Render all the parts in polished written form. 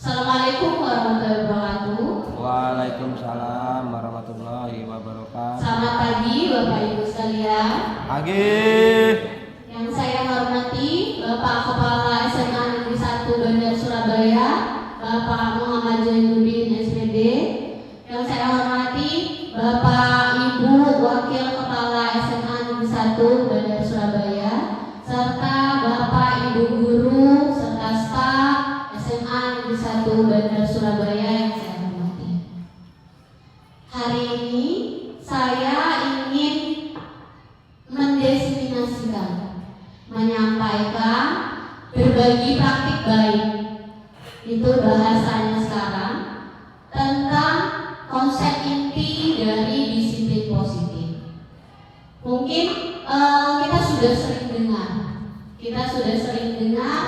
Assalamualaikum warahmatullahi wabarakatuh. Waalaikumsalam warahmatullahi wabarakatuh. Selamat pagi Bapak Ibu sekalian. Pagi. Yang saya hormati Bapak Kepala SMA Negeri 1 Bandar Surabaya, Bapak Muhammad Zainuddin SPD. Yang saya hormati Bapak Ibu Wakil Kepala SMA Negeri 1 Bandar Surabaya, serta Bapak Ibu guru serta staf SMA Negeri 1 Bandar Surabaya yang saya hormati. Hari ini saya ingin mendefinisikan, menyampaikan, berbagi praktik baik, itu bahasanya sekarang, tentang konsep inti dari disiplin positif. Mungkin kita sudah sering dengar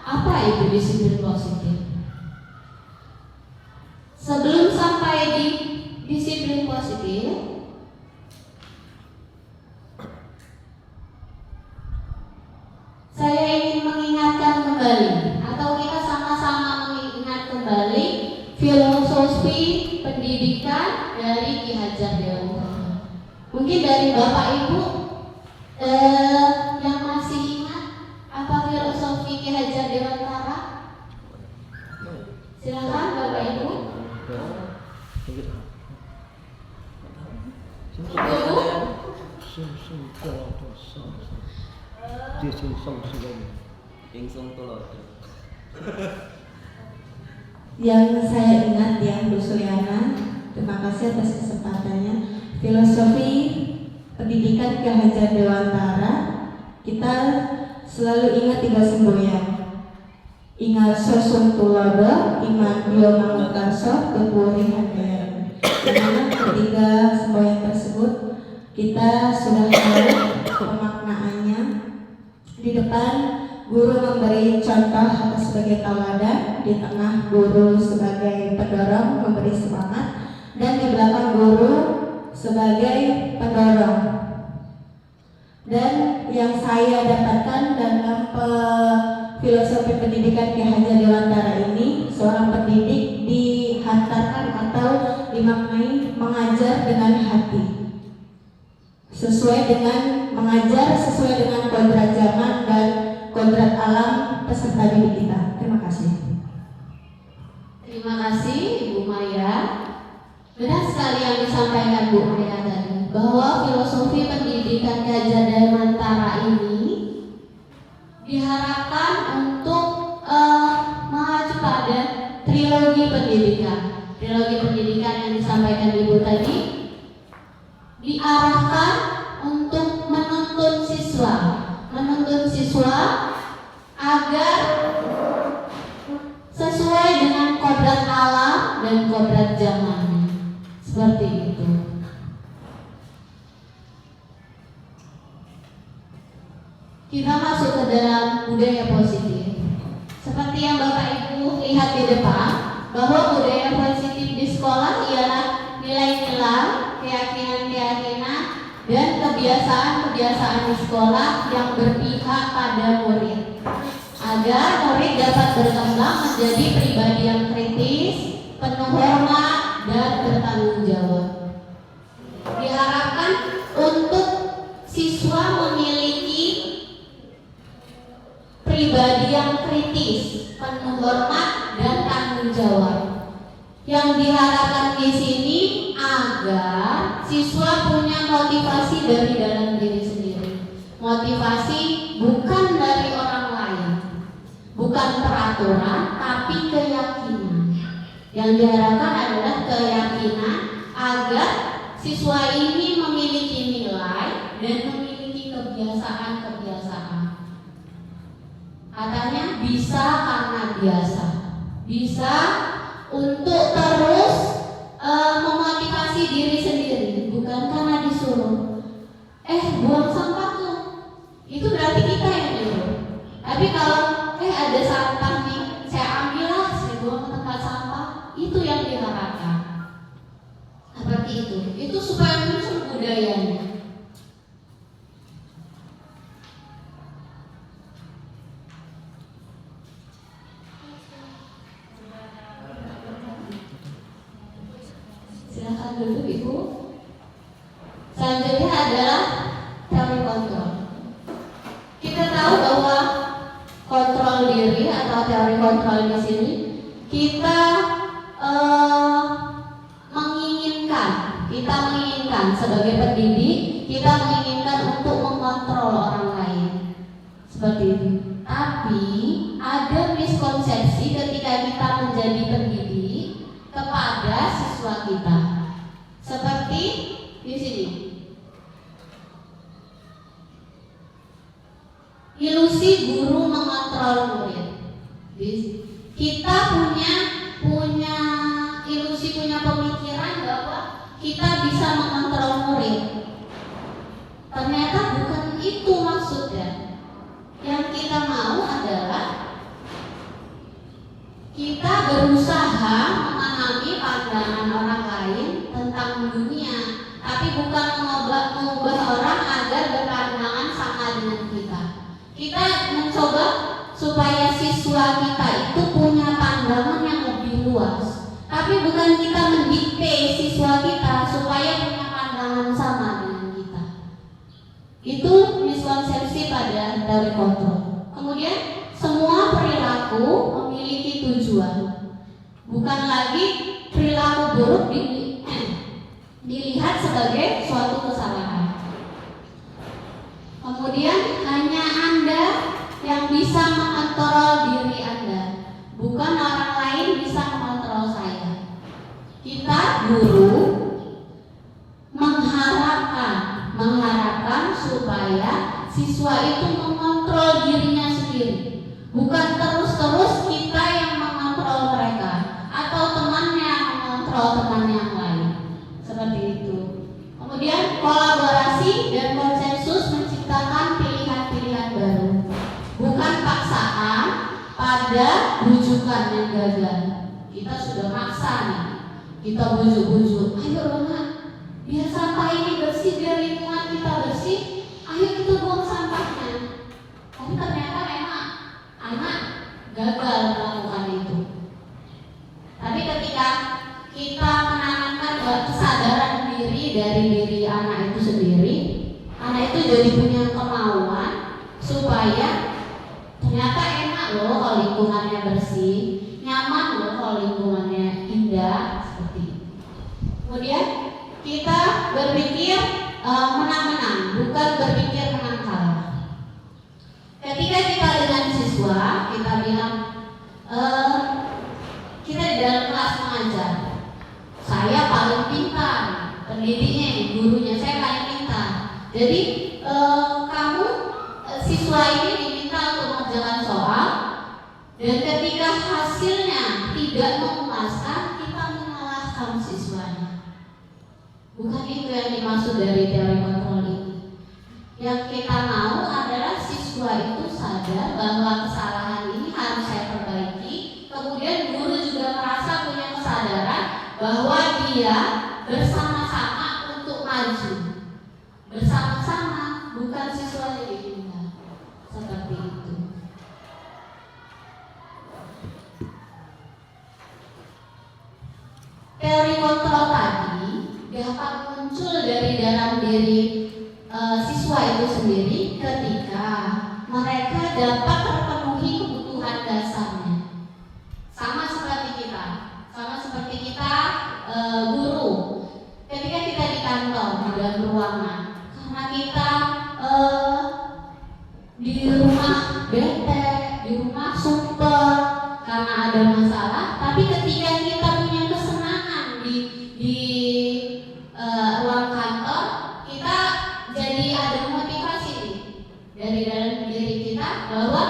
apa itu disiplin positif. Sebelum sampai di disiplin positif, saya ingin mengingatkan kembali, atau kita sama-sama mengingat kembali filosofi pendidikan dari Ki Hajar Dewantara. Mungkin dari Bapak Ibu yang masih ingat apa filosofi Ki Hajar Dewantara? Silakan Bapak Ibu. Yang saya ingat yang Bu Suliana, terima kasih atas kesempatannya. Filosofi pendidikan Ki Hajar Dewantara, kita selalu ingat 3 semboyan. Ingat sosum tulodo, iman dio mangukarso, tepuri handayani. Dimana ketiga semboyan tersebut kita sudah tahu pemaknaannya. Di depan guru memberi contoh atau sebagai tauladan, di tengah guru sebagai pendorong memberi semangat, dan di belakang guru sebagai pendorong. Dan yang saya dapatkan dalam filosofi pendidikan Ki Hajar Dewantara ini, seorang pendidik dihantarkan atau dimaknai mengajar dengan hati, sesuai dengan mengajar sesuai dengan kodrat zaman dan kodrat alam peserta didik kita. Terima kasih. Terima kasih Ibu Maya. Benar sekali yang disampaikan Bu Maya tadi, bahwa filosofi pendidikan Ki Hajar Dewantara ini diharapkan untuk mengacu pada trilogi pendidikan. Trilogi pendidikan yang disampaikan Ibu tadi diarahkan untuk menuntun siswa agar sesuai dengan kodrat alam dan kodrat zaman. Seperti itu. Kita masuk ke dalam budaya positif. Seperti yang Bapak Ibu lihat di depan, bahwa budaya positif di sekolah ialah nilai-nilai, keyakinan-keyakinan, dan kebiasaan-kebiasaan di sekolah yang berpihak pada murid, agar murid dapat berkembang menjadi pribadi yang kritis, penuh hormat, dan bertanggung jawab. Diharapkan untuk siswa memiliki pribadi yang kritis, penuh hormat, dan tanggung jawab. Yang diharapkan di sini agar siswa punya motivasi dari dalam diri sendiri. Motivasi bukan dari orang lain, bukan peraturan, tapi keyakinan. Yang diharapkan adalah keyakinan agar siswa ini memiliki nilai dan memiliki kebiasaan-kebiasaan. Katanya bisa karena biasa, bisa untuk terus memotivasi diri sendiri, bukan karena disuruh. Buang sampah tuh, itu berarti kita yang nyuruh. Tapi kalau ada sampah nih, saya ambillah, saya buang ke tempat sampah, itu yang diharapkan. Seperti itu supaya muncul budayanya. Silakan duduk Ibu. Selanjutnya adalah teori kontrol. Kita tahu bahwa kontrol diri atau teori kontrol di sini kita menginginkan sebagai pendidik, kita menginginkan untuk mengontrol orang lain seperti itu. Tapi ada miskonsepsi ketika kita menjadi pendidik kepada siswa kita. Seperti di sini. Ilusi guru mengontrol murid. Kita punya ilusi, punya pemikiran bahwa kita bisa mengontrol murid. Ternyata bukan itu maksudnya. Yang kita mau adalah kita berusaha memahami pandangan orang lain tentang dunia, tapi bukan mengubah orang agar berpandangan sama dengan kita. Kita mencoba supaya siswa kita itu punya pandangan yang lebih luas, tapi bukan kita mendikte siswa kita supaya punya pandangan sama dengan kita. Itu miskonsepsi pada teori kontrol. Kemudian semua perilaku memiliki tujuan. Bukan lagi perilaku buruk dilihat sebagai suatu kesalahan. Kemudian hanya Anda yang bisa mengontrol diri Anda, bukan orang lain bisa mengontrol saya. Kita guru mengharapkan supaya siswa itu mengontrol dirinya sendiri, bukan terus-terus kita yang mengontrol mereka atau temannya yang mengontrol teman yang lain. Seperti itu. Kemudian kolaborasi dan konsensus menciptakan pilihan-pilihan baru, bukan paksaan pada rujukan yang gagal. Kita sudah maksa nih, kita bujuk-bujuk, ayo Rona, biar sampah ini bersih, biar lingkungan kita bersih, ayo kita buang sampahnya. Tapi ternyata memang anak gagal melakukan itu. Tapi ketika kita menanamkan kesadaran diri dari diri anak itu sendiri, anak itu jadi punya kemauan supaya ternyata enak loh kalau lingkungannya bersih, nyaman loh kalau lingkungannya indah, seperti itu. Kemudian kita berpikir menang-menang, bukan berpikir menang kalah. Ketika kita dengan siswa, kita bilang kita di dalam kelas mengajar, saya paling pintar, pendidiknya, gurunya saya paling pintar. Jadi kamu siswa ini diminta untuk mengerjakan soal, dan ketika hasilnya tidak memuaskan, kita menyalahkan siswanya. Bukan itu yang dimaksud dari teori kontrol ini. Yang kita mau adalah siswa itu sadar bahwa kesalahan ini harus saya perbaiki. Kemudian guru juga merasa punya kesadaran bahwa dia bersama-sama untuk maju. Bersama-sama, bukan siswanya ditinggal. Seperti itu. Teori kontrol tadi dapat muncul dari dalam diri siswa itu sendiri ketika mereka dapat terpenuhi kebutuhan dasarnya. Sama seperti kita guru. Ketika kita di kantor, di dalam ruangan, karena kita di rumah bete, di rumah super, karena ada masalah. Tapi ketika kita punya kesenangan di ruang kantor, kita jadi ada motivasi nih dari dalam diri kita bahwa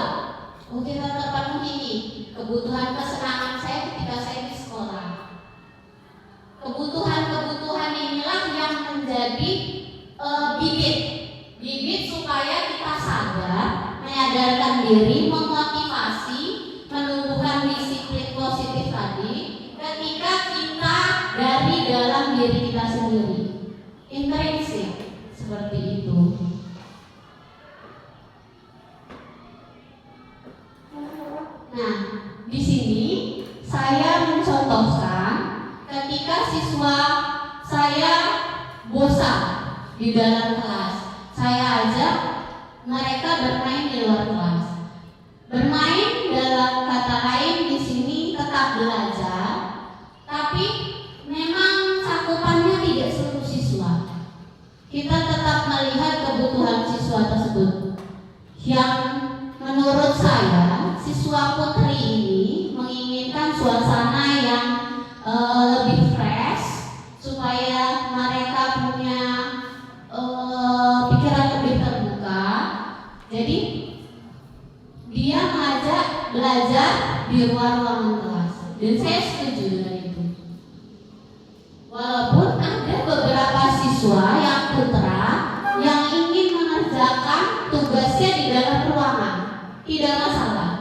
kita terpenuhi nih kebutuhan kesenangan saya ketika saya di sekolah. Kebutuhan inilah yang menjadi bibit supaya kita sadar, menyadarkan diri, memotivasi, menumbuhkan disiplin positif tadi ketika kita dari dalam diri kita sendiri. Intrinsik seperti itu. Nah, di sini saya mencontohkan ketika siswa saya di dalam kelas. Saya ajak mereka bermain di luar kelas. Bermain dalam kata lain di sini tetap belajar, tapi memang cakupannya tidak seluruh siswa. Kita tetap melihat kebutuhan siswa tersebut. Yang menurut saya, siswa putri ini menginginkan suasana yang lebih fresh supaya mereka punya pikiran lebih terbuka. Jadi dia mengajak belajar di luar ruangan kelas, dan saya setuju dengan itu. Walaupun ada beberapa siswa yang putra yang ingin mengerjakan tugasnya di dalam ruangan, tidak masalah,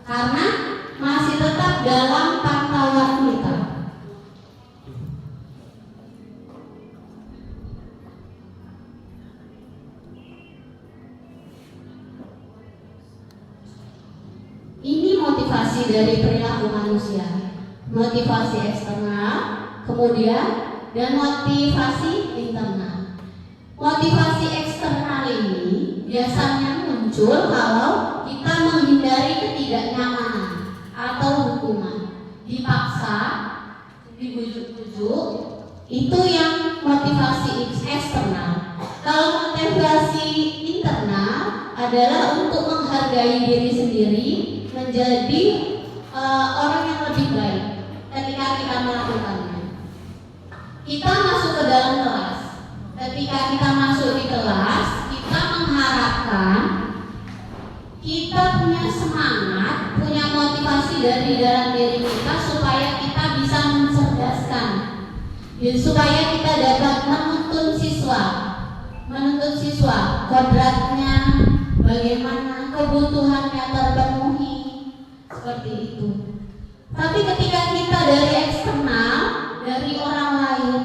karena masih tetap dalam pantauan kita. Ini motivasi dari perilaku manusia, motivasi eksternal, kemudian dan motivasi internal. Motivasi eksternal ini biasanya muncul kalau kita menghindari ketidaknyamanan atau hukuman, dipaksa, dibujuk-bujuk, itu yang motivasi eksternal. Kalau motivasi internal adalah untuk menghargai diri sendiri, menjadi orang yang lebih baik ketika kita melakukannya. Kita masuk ke dalam kelas. Ketika kita masuk di kelas, kita mengharapkan kita punya semangat, punya motivasi dari dalam diri kita supaya kita bisa mencerdaskan, dan supaya kita dapat menuntun siswa kodratnya bagaimana, kebutuhannya terpenuhi, seperti itu. Tapi ketika kita dari eksternal, dari orang lain,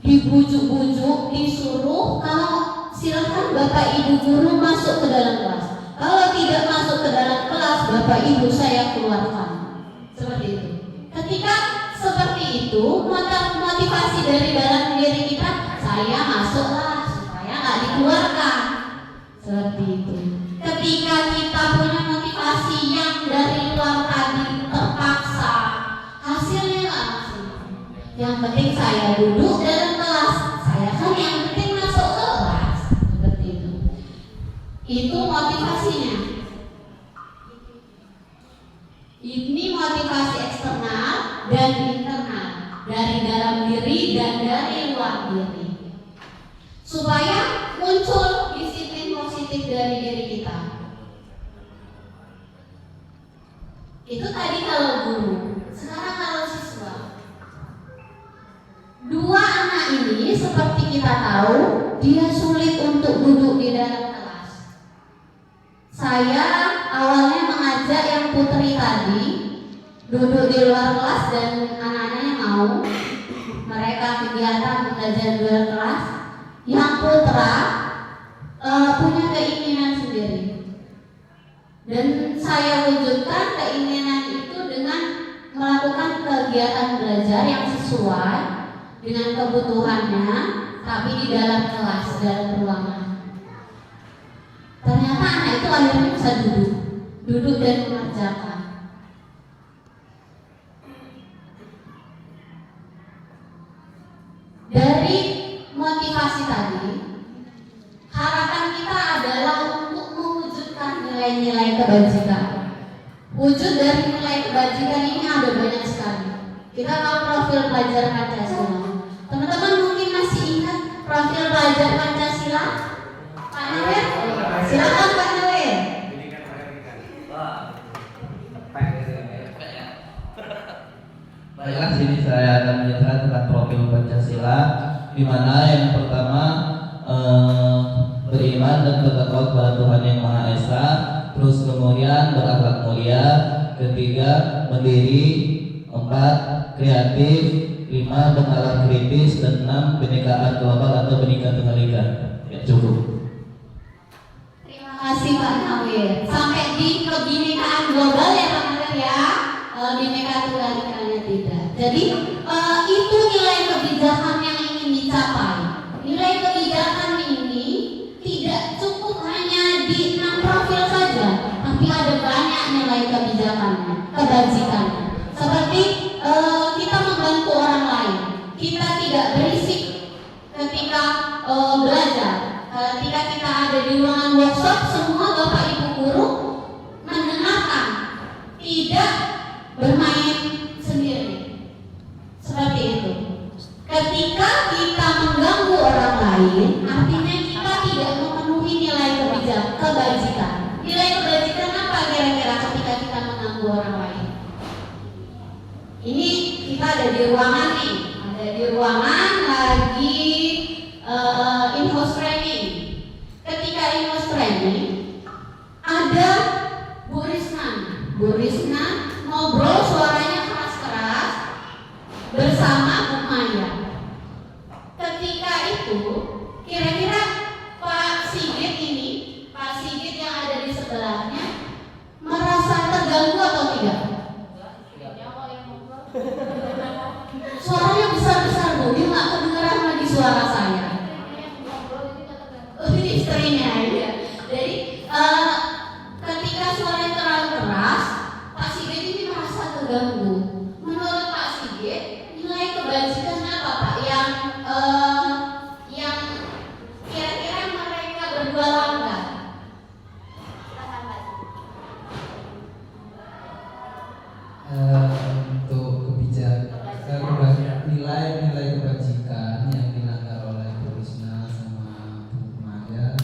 dibujuk-bujuk, disuruh, kalau silakan Bapak Ibu guru masuk ke dalam kelas, kalau tidak masuk ke dalam kelas, Bapak Ibu saya keluarkan, seperti itu. Ketika seperti itu, motivasi dari dalam diri kita, saya masuklah supaya nggak dikeluarkan, seperti itu. Ketika kita punya motivasi yang dari luar tadi terpaksa, hasilnya nggak maksimal. Yang penting saya duduk dalam kelas, saya kan yang penting masuk kelas, seperti itu. Itu motivasinya. Ini motivasi eksternal dan internal, dari dalam diri dan dari luar diri, supaya muncul disiplin positif dari diri kita. Itu tadi kalau guru. Sekarang kalau siswa. Dua anak ini seperti kita tahu, dia sulit untuk duduk di dalam kelas. Saya awalnya mengajak yang putri tadi duduk di luar kelas, dan anak-anaknya mau. Mereka kegiatan belajar di luar kelas. Yang putra punya keinginan sendiri, dan saya wujudkan keinginan itu dengan melakukan kegiatan belajar yang sesuai dengan kebutuhannya, tapi di dalam kelas, dalam ruangan. Ternyata anak itu akhirnya bisa duduk dan mengerjakan. Dari motivasi tadi, harapan kita adalah untuk mewujudkan nilai-nilai kebajikan. Wujud dari nilai kebajikan ini ada banyak sekali. Kita tahu profil pelajar Pancasila. Teman-teman mungkin masih ingat profil pelajar Pancasila? Pak Nawir? Silakan Pak Nawir. Baiklah, sini saya akan menjelaskan tentang profil Pancasila, di mana yang pertama beriman dan bertakwa kepada Tuhan Yang Maha Esa, terus kemudian berakhlak mulia, ketiga mandiri, empat kreatif, lima bernalar kritis, dan enam binekaan global atau Bhinneka Tunggal Ika. Ya, cukup. Terima kasih Pak Nawir. Sampai di kebinekaan global ya Pak Nawir ya. Bhinneka Tunggal Ikanya tidak. Jadi itu nilai kebijakan yang ingin dicapai. Nilai kebijakan kebajikannya. Seperti kita membantu orang lain, kita tidak berisik ketika belajar. Ketika kita ada di ruangan workshop, semua bapak ibu guru mendengarkan, tidak bermain sendiri. Seperti itu. Ketika kita mengganggu orang lain, artinya kita tidak memenuhi nilai kebajikan. Nilai kebajikan apa kira-kira ketika kita mengganggu orang lain? Ini kita ada di ruangan nih, lagi in-house training. Ketika in-house training, ada Bu Risna ngobrol suaranya keras-keras bersama Bu Maya. Ketika itu, kira-kira Pak Sigit yang ada di sebelahnya merasa terganggu atau tidak? Suaranya besar-besar Bu, dia nggak kedengeran lagi suara saya. Istrinya ya. Jadi ketika suaranya terlalu keras, Pak Sigit ini merasa terganggu. Menurut Pak Sigit, nilai kebajikannya apa Pak? Yang kira-kira mereka berdua langgar. Untuk nilai kebajikan yang dilanggar oleh Bu Risna sama Bu Maya,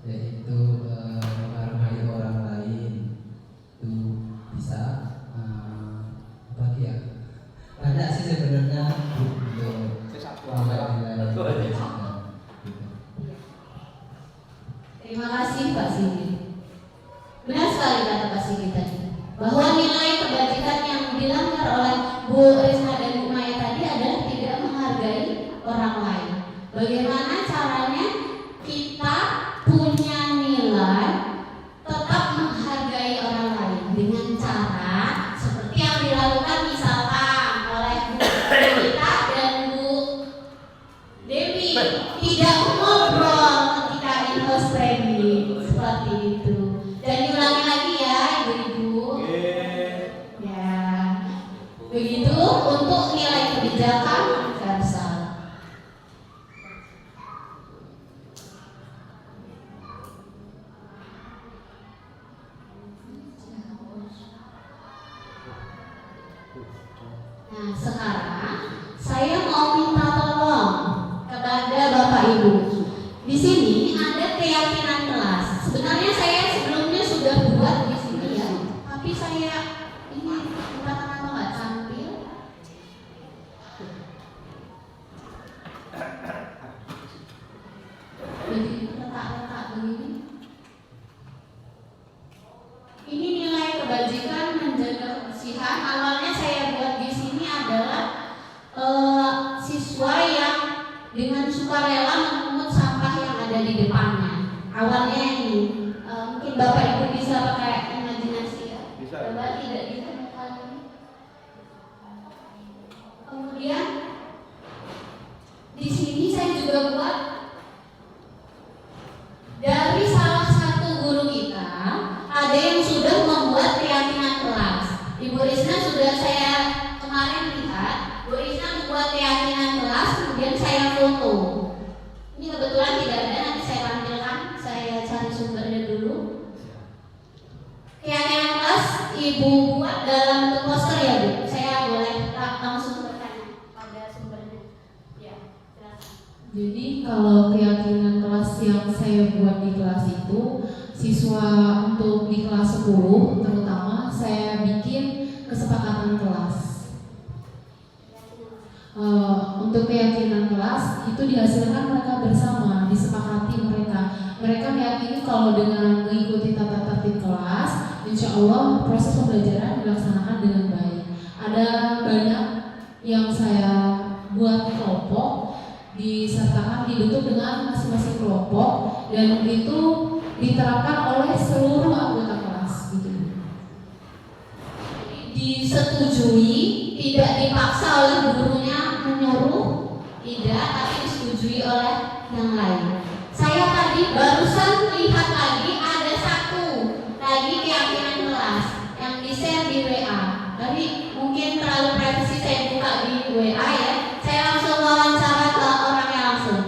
yaitu menghargai orang lain, itu bisa bagi ya banyak sih sebenarnya untuk nilai kebajikan. Terima kasih Pak Sigit. Benar sekali kata Pak Sigit tadi, bahwa nilai kebajikan yang dilanggar oleh Bu Risna dan Bu Maya tadi adalah tidak menghargai orang lain. Bagaimana caranya kita punya nilai tetap menghargai orang lain dengan cara seperti yang dilakukan misalkan oleh Bu Rita dan Bu Dewi, tidak ngobrol ketika in-house training seperti itu. Dan diulangi lagi ya ibu-ibu. Ya, begitu untuk nilai kebijakan universal. Nah, sekarang saya mau minta tolong kepada Bapak Ibu. Di sini ada keyakinan kelas. Sebenarnya saya sebelumnya sudah buat di sini ya, tapi saya ini entah kenapa nggak tampil. Jadi letak-letak begini. Ini nilai kebajikan menjaga kebersihan. Awalnya saya buat di sini adalah siswa yang dengan sukarela memungut sampah yang ada di depannya. Awalnya ini mungkin Bapak Ibu bisa pakai imajinasi ya. Coba tidak ditemukan ini. Kemudian di sini saya juga buat dari salah satu guru kita, ada yang sudah membuat keyakinan kelas. Ibu Risna sudah saya kemarin lihat, Bu Risna membuat keyakinan kelas, kemudian saya foto. Ini kebetulan tidak ada, nanti saya tampilkan, saya cari sumbernya dulu. Keyakinan kelas Ibu buat dalam bentuk poster ya Bu? Saya boleh langsung bertanya pada sumbernya. Ya, silakan. Jadi kalau keyakinan kelas yang saya buat di kelas itu, siswa untuk di kelas 10 terutama saya bikin kesepakatan kelas. Untuk keyakinan kelas itu dihasilkan mereka bersama, disepakati mereka. Mereka meyakini kalau dengan mengikuti tata tertib kelas, insya Allah proses pembelajaran dilaksanakan dengan baik. Ada banyak yang saya buat kelompok, disertakan dibentuk dengan masing-masing kelompok, dan itu diterapkan oleh seluruh anggota kelas gitu. Disetujui, tidak dipaksa oleh gurunya menyuruh, tidak, tapi disetujui oleh yang lain. Saya tadi barusan lihat lagi ada satu lagi keyakinan kelas yang di-share di di WA. Tapi mungkin terlalu privasi saya buka di WA ya. Saya langsung wawancara ke orangnya langsung.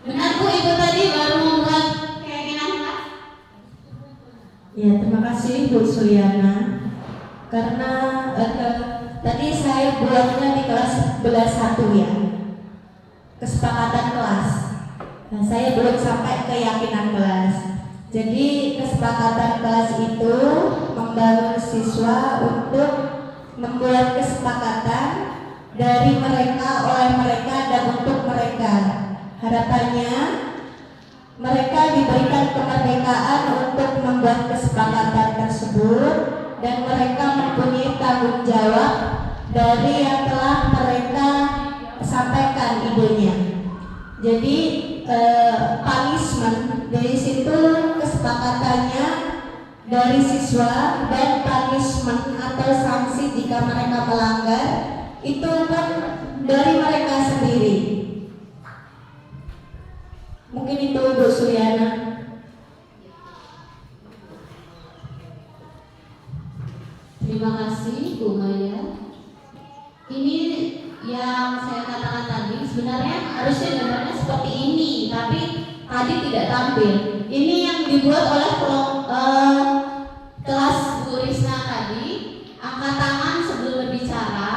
Benar Bu, Ibu tadi baru membuat keyakinan kelas? Ya, terima kasih Bu Suliana. Karena tadi saya buatnya di kelas 11 1 ya, kesepakatan kelas. Nah, saya belum sampai keyakinan kelas. Jadi kesepakatan kelas itu membangun siswa untuk membuat kesepakatan dari mereka, oleh mereka, dan untuk mereka. Harapannya mereka diberikan kemerdekaan untuk membuat kesepakatan tersebut dan mereka mempunyai tanggung jawab dari yang telah mereka sampaikan idenya. Jadi punishment dari situ kesepakatannya dari siswa, dan punishment atau sanksi jika mereka melanggar itu pun dari mereka sendiri. Mungkin itu Bu Suliana. Terima kasih Bu Maya. Ini yang saya katakan tadi sebenarnya harusnya gambarnya seperti ini, tapi tadi tidak tampil. Ini yang dibuat oleh kelas Bu Risna tadi. Angkat tangan sebelum berbicara,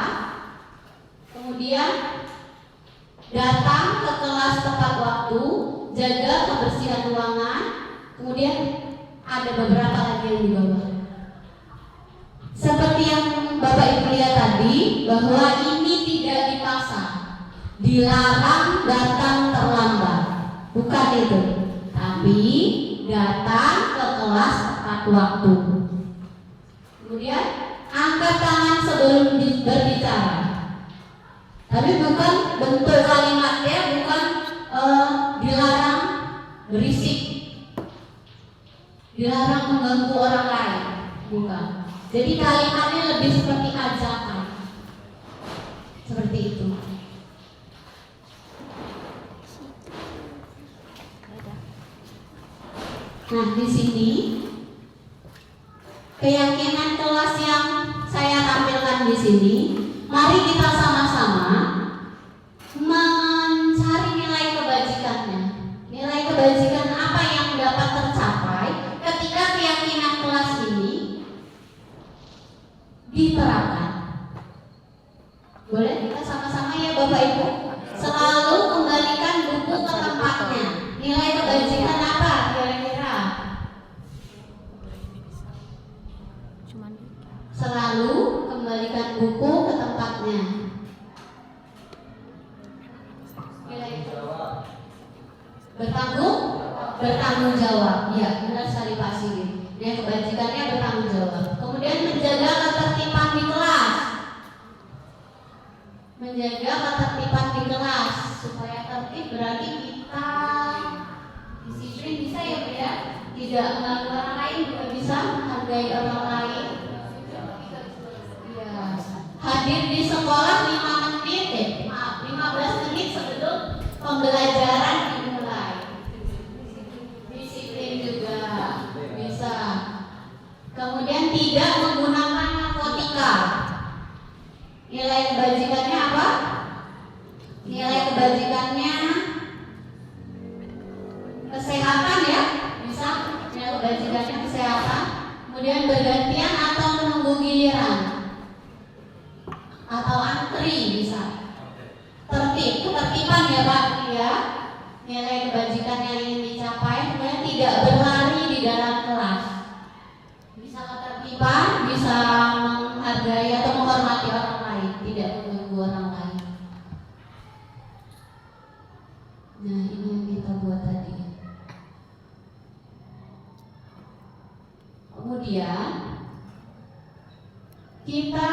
kemudian datang ke kelas tepat waktu, jaga kebersihan ruangan, kemudian ada beberapa lagi yang di bawah. Seperti yang Bapak Ibu lihat tadi, bahwa ini tidak dipaksa, dilarang datang terlambat, bukan itu, tapi datang ke kelas tepat waktu. Kemudian angkat tangan sebelum berbicara, tapi bukan bentuk kalimatnya, bukan dilarang berisik, dilarang mengganggu orang lain, bukan. Jadi kalimatnya lebih seperti ajakan, seperti itu. Nah, di sini keyakinan kelas yang saya tampilkan di sini. Mari kita sama-sama mencari nilai kebajikannya. Nilai kebajikan apa yang dapat tercapai ketika keyakinan kelas ini diterapkan. Boleh kita sama-sama ya Bapak Ibu? Selalu kembalikan buku ke tempatnya. Nilai kebajikan apa kira-kira? Selalu kembalikan buku ke tempatnya. Bertanggung jawab. Ya, benar sekali Pak Sigit. Yang kebajikannya bertanggung jawab. Kemudian menjaga ketertiban di kelas. Menjaga ketertiban di kelas supaya tertib berarti kita disiplin, bisa ya Bu ya? Tidak mengganggu orang lain, juga bisa menghargai orang lain. Ya. Hadir di sekolah 15 menit sebelum pembelajaran dimulai. Disiplin juga bisa. Kemudian tidak menggunakan narkotika. Nilai kebajikannya apa? Nilai kebajikannya kesehatan ya, bisa. Nilai kebajikannya kesehatan. Kemudian bergantian atau menunggu giliran, atau antri bisa. Tertib, ketertiban ya Pak ya. Nilai kebajikan yang ingin dicapai, kemudian tidak berlari di dalam kelas. Bisa ketertiban, bisa menghargai atau menghormati orang lain, tidak mengganggu orang lain. Nah, ini yang kita buat tadi. Kemudian kita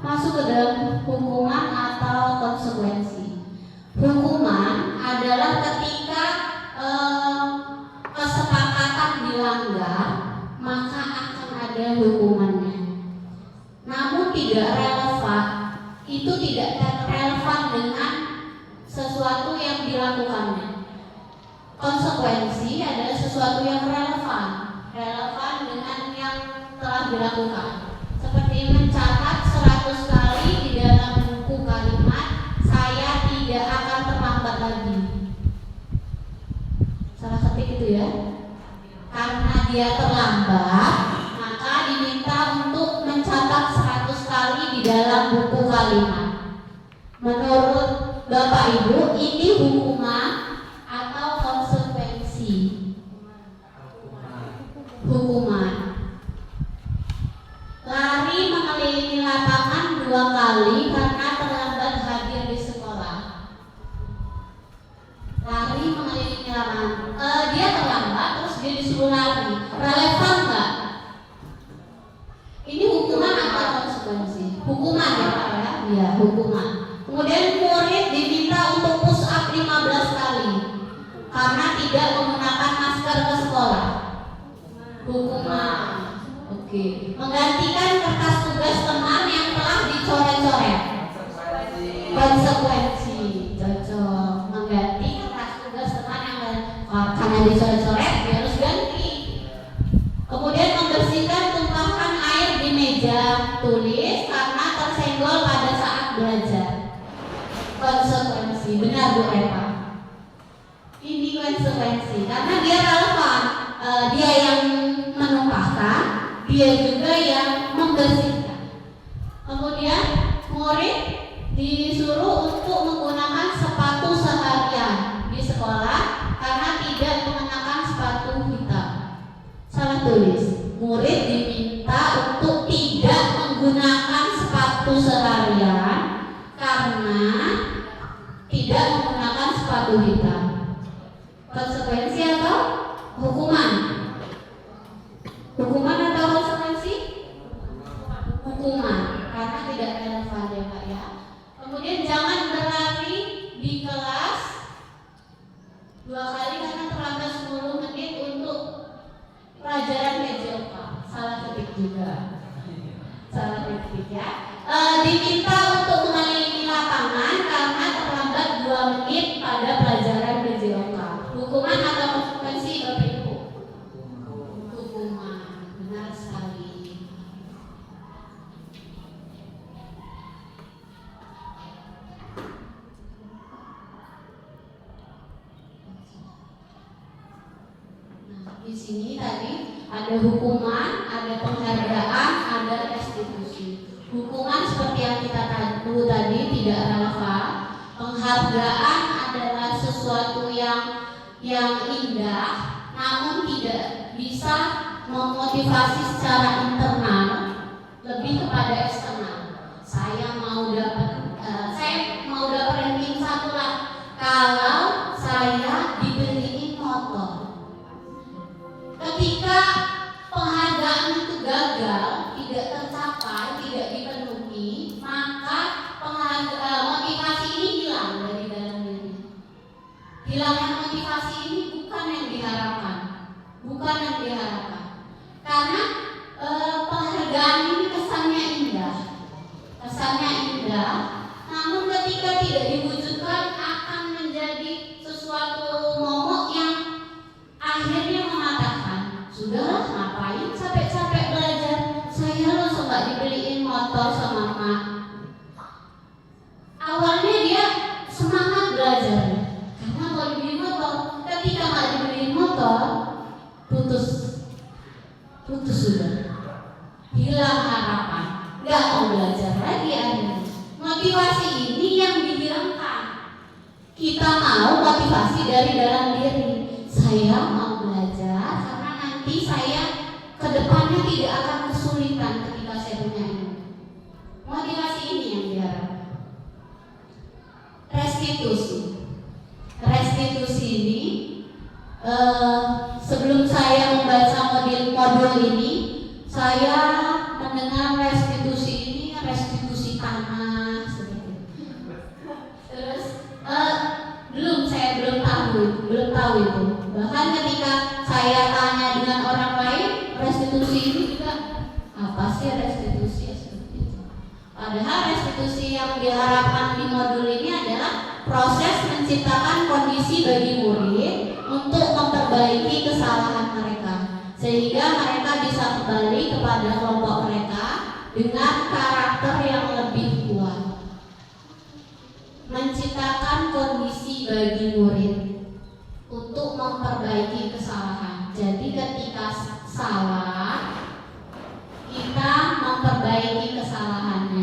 masuk ke dalam hukuman atau konsekuensi. Hukuman adalah ketika kesepakatan dilanggar, maka akan ada hukumannya. Namun tidak relevan, itu tidak relevan dengan sesuatu yang dilakukannya. Konsekuensi adalah sesuatu yang relevan dengan yang telah dilakukan. Seperti kali di dalam buku kalimat. Menurut Bapak Ibu, ini hukuman atau konsekuensi? Hukuman. Lari mengelilingi lapangan 2 kali karena terlambat hadir di sekolah. Lari mengelilingi lapangan, dia terlambat terus dia disuruh lari. Relevan nggak? Ini hukuman atau konsekuensi? Hukuman ya Pak ya? Iya, hukuman. Kemudian murid diminta untuk push up 15 kali karena tidak menggunakan masker ke sekolah. Hukuman. Oke. Menggantikan kertas tugas teman yang telah dicoret-coret. Konsekuensi. Cocok. Mengganti kertas tugas teman yang karena dicoret-coret dia harus ganti. Kemudian membersihkan tumpahan air di meja tulis karena tersenggol pada saat belajar. Konsekuensi. Benar Bu Eva? Ini konsekuensi karena dia relevan. Dia yang menumpahkan, dia juga yang membersihkan. Kemudian murid disuruh untuk menggunakan sepatu seharian di sekolah karena tidak mengenakan sepatu hitam. Salah tulis. Murid diminta untuk tidak menggunakan sepatu seharian karena tidak menggunakan sepatu hitam. Konsekuensi atau hukuman? Hukuman atau konsekuensi? Hukuman, karena tidak relevan ya Pak ya. Kemudian jangan berlari di kelas 2 kali karena terlambat 10 menit untuk pelajaran PJOK. Salah ketik juga. Salah ketik ya. Diminta untuk mengelilingi lapangan karena terlambat 2 menit pada pelajaran PJOK. Hukuman atau konsekuensi Bapak Ibu? Hukuman. Benar sekali. Nah, di sini tadi ada hukuman, ada penghargaan, ada restitusi. Hukuman seperti yang kita tahu tadi tidak relevan. Penghargaan adalah sesuatu yang indah, namun tidak bisa memotivasi secara internal, lebih kepada eksternal. Saya mau dapat ranking 1 lah kalau saya dibeliin motor. Ketika penghargaan itu gagal, tidak tercapai, tidak dipenuhi, maka motivasi ini hilang dari dalam diri. Hilangnya motivasi ini bukan yang diharapkan, karena penghargaan ini kesannya indah, namun ketika tidak diwujudkan akan menjadi sesuatu momok yang akhirnya mengatakan, sudahlah ngapain capek-capek belajar, saya langsung gak dibeliin motor sama emak. Awalnya dia semangat belajar karena mau dibeliin motor, ketika gak dibeliin motor putus sudah, hilang harapan, gak mau belajar lagi akhirnya. Motivasi ini yang dihilangkan. Kita mau motivasi dari dalam diri. Saya mau belajar karena nanti saya kedepannya tidak akan kesulitan ketika saya punya ini. Motivasi ini yang diharapkan. Restitusi ini sebelum saya membaca modul ini, saya mendengar restitusi ini restitusi tanah seperti itu. Terus saya belum tahu itu. Bahkan ketika saya tanya dengan orang lain, restitusi ini juga apa sih restitusi seperti itu. Padahal restitusi yang diharapkan di modul ini adalah proses menciptakan kondisi bagi murid untuk memperbaiki kesalahan mereka, sehingga mereka bisa kembali kepada kelompok mereka dengan karakter yang lebih kuat. Menciptakan kondisi bagi murid untuk memperbaiki kesalahan. Jadi ketika salah, kita memperbaiki kesalahannya.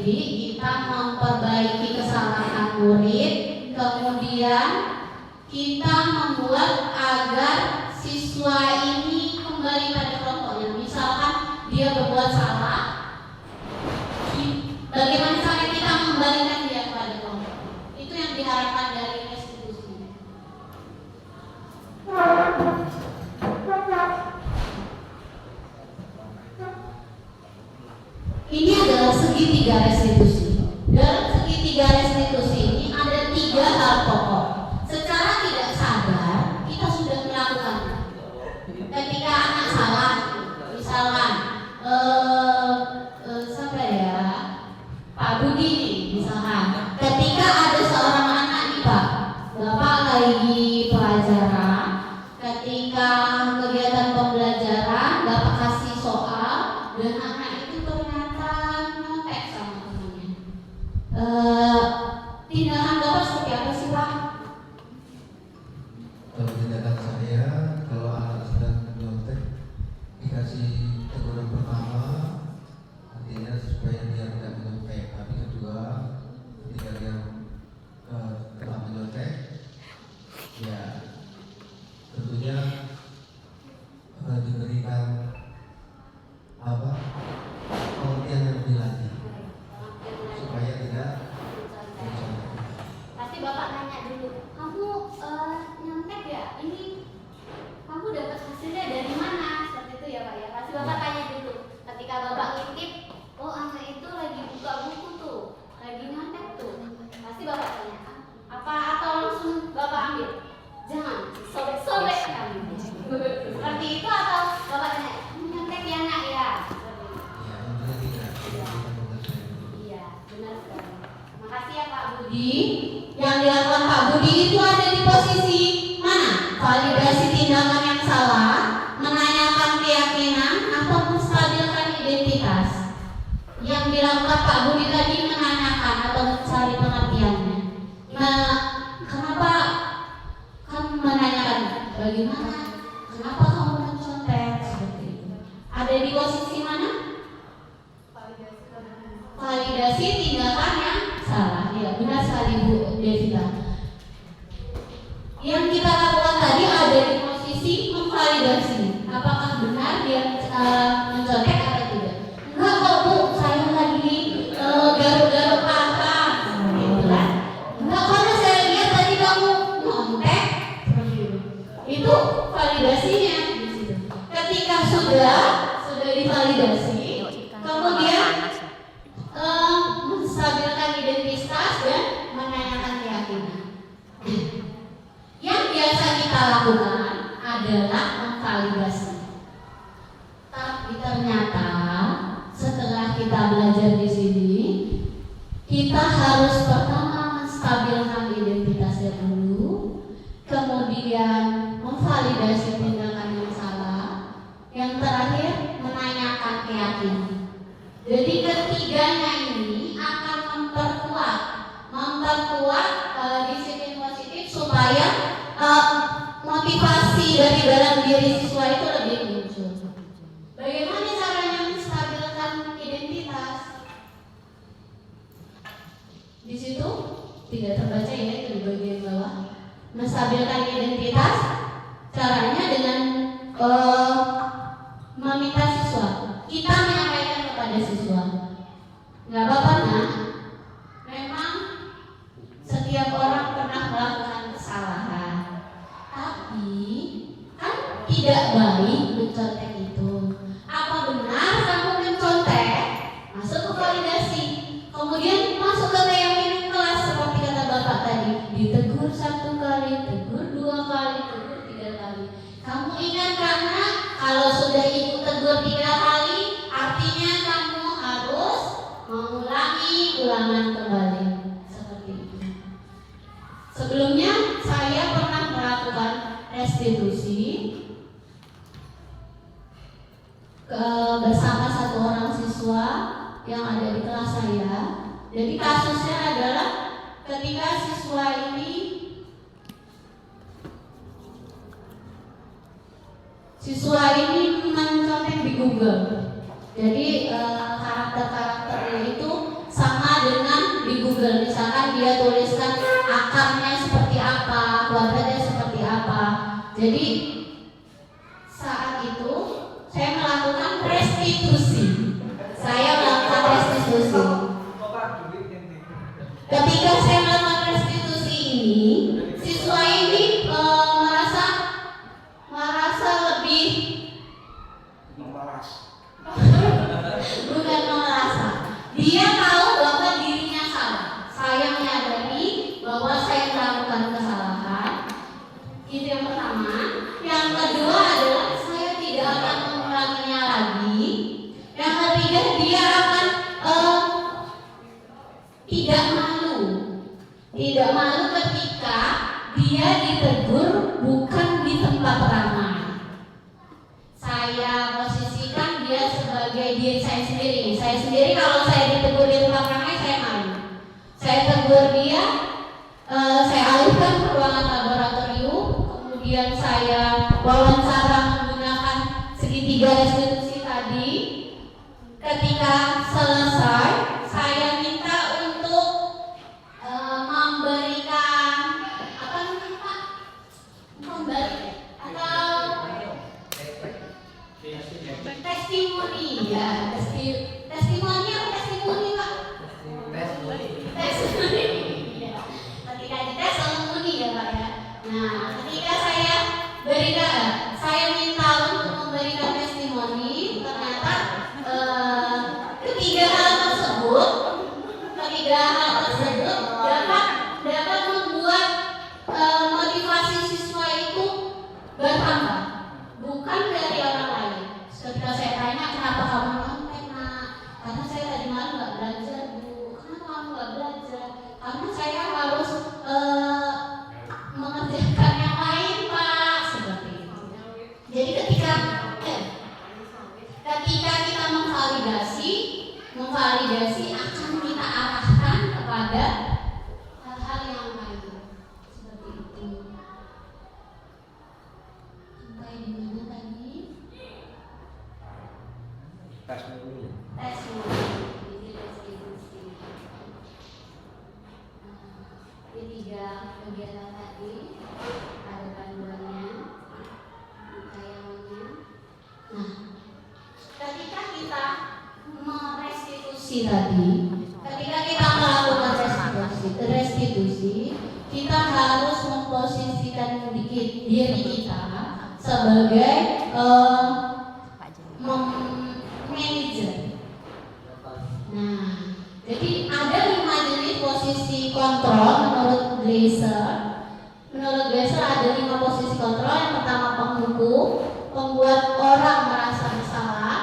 didik, kita memperbaiki kesalahan murid, kemudian kita membuat agar siswa ini kembali pada kelompoknya. Misalkan dia berbuat salah, bagaimana cara kita mengembalikan dia kepada kelompok? Itu yang diharapkan dari restitusi. Ini adalah segitiga restitusi. Dalam segitiga restitusi ini ada 3 hal pokok. Secara tidak sadar kita sudah melakukannya. Ketika anak salah, misalkan siapa ya, Pak Budi nih, misalkan, ketika ada seorang anak nih Pak, Bapak lagi pelajaran, ketika kegiatan pembelajaran Bapak kasih soal dan anak itu ternyata nyontek sama temannya. Tindakan Bapak seperti apa sih Pak? Kalau tindakan saya, kalau anak sedang menyontek dikasih teguran pertama, artinya supaya dia tidak menyontek. Tapi kedua, ketika dia telah menyontek, ya tentunya diberikan pengertian yang lebih lanjut supaya tidak menyontek. Pasti Bapak nanya dulu, kamu nyontek ya? Ini kamu dapat hasilnya dari mana? Seperti itu ya Pak ya. Pasti Bapak tanya dulu. Ketika Bapak ngintip, oh anak itu lagi buka buku tuh, lagi nyontek tuh. Pasti Bapak tanya, apa atau langsung Bapak ambil? Jangan, sobek-sobek kan. Seperti itu atau Bapak tanya, kamu nyontek ya nak ya? Ya, intinya tidak. Iya, benar sekali. Makasih ya Pak Budi. Yang dilakukan Pak Budi itu ada di posisi mana? Validasi tindakan yang salah, menanyakan keyakinan, atau menstabilkan identitas. Yang dilakukan Pak Budi tadi menanyakan atau mencari pengertiannya. Nah, kenapa kamu menanyakan? Bagaimana? Kenapa kamu mencontek? Seperti itu. Ada di posisi mana? Validasi tindakan yang salah. Ya, benar sekali Bu Devita. Yang kita lakukan tadi ada di posisi memvalidasi. Apakah benar dia mencontek atau tidak? Enggak kok Bu, saya lagi garuk-garuk pangkal. Gitu kan? Enggak, karena saya lihat tadi kamu nyontek. Itu validasinya di situ. Ketika sudah divalidasi, kemudian menstabilkan identitas dan menanyakan keyakinan. Yang biasa kita lakukan adalah memvalidasi. Tapi ternyata setelah kita belajar di sini, kita harus pertama menstabilkan identitasnya dulu, kemudian memvalidasi tindakan yang salah, yang terakhir menanyakan keyakinan. Jadi ketiganya ini akan memperkuat disiplin positif supaya motivasi dari dalam diri siswa itu lebih muncul. Bagaimana caranya menstabilkan identitas? Di situ tidak terbaca ya, itu di bagian bawah. Menstabilkan identitas caranya dengan meminta siswa. Kita menyampaikan kepada siswa, nggak apa-apa nak, memang setiap orang pernah melakukan kesalahan, tapi kan tidak baik mencontek itu. Apa benar kamu mencontek? Masuk ke validasi, kemudian masuk ke keyakinan kelas seperti kata Bapak tadi, ditegur 1 kali, tegur 2 kali, tegur 3 kali. Kamu ingat karena kalau sudah ibu tegur 3 kali, artinya kamu harus mengulangi ulangan kembali. Seperti itu. Sebelumnya saya pernah melakukan restitusi bersama 1 orang siswa yang ada di kelas saya. Jadi kasusnya adalah ketika siswa ini mencontek di Google. Jadi karakter-karakternya itu sama Google, misalkan dia tuliskan akarnya seperti apa, kuadratnya seperti apa. Jadi saat itu saya melakukan restitusi. Ketika saya melakukan restitusi ini, siswa ini merasa lebih bukan merasa. Dia tahu bahwa dirinya salah. Saya menyadari bahwa saya melakukan kesalahan. Itu yang pertama. Yang kedua adalah saya tidak akan mengulanginya lagi. Yang ketiga, dia akan tidak malu ketika dia ditegur bukan di tempat ramai. Saya posisikan dia sebagai diri saya sendiri. Saya sendiri kalau saya ditegur di tempat ramai, saya malu. Saya tegur dia, saya alihkan ke ruangan laboratorium, kemudian saya wawancara menggunakan segitiga restitusi tadi. Ketika selesai, saya minta untuk memberikan apa namanya Pak? Testimoni ya, testimoni apa testimoni Pak? Testimoni. Ya. Ketika dites testimoni ya Pak ya. Nah, ketika saya minta untuk memberikan testimoni, ternyata ketiga hal tersebut dapat membuat motivasi siswa itu bertambah, bukan dari orang lain. Ketika saya tanya kenapa kamu nyontek nak, karena saya tadi malam nggak belajar bu. Kenapa kamu nggak belajar? Karena saya harus mengerjakan yang lain pak, seperti itu. Jadi ketika kita memvalidasi akan kita arahkan kepada hal-hal yang lain seperti itu. Sampai di mana tadi? Tes dulu. Jadi restitusi. Ini 3 kegiatan tadi ada panduannya, tayangannya. Nah, ketika kita merestitusi tadi, ketika kita melakukan restitusi, kita harus memposisikan diri kita sebagai manajer. Nah, jadi ada 5 jenis posisi kontrol menurut Glaser. Menurut Glaser ada 5 posisi kontrol. Yang pertama penghukum, pembuat orang merasa bersalah,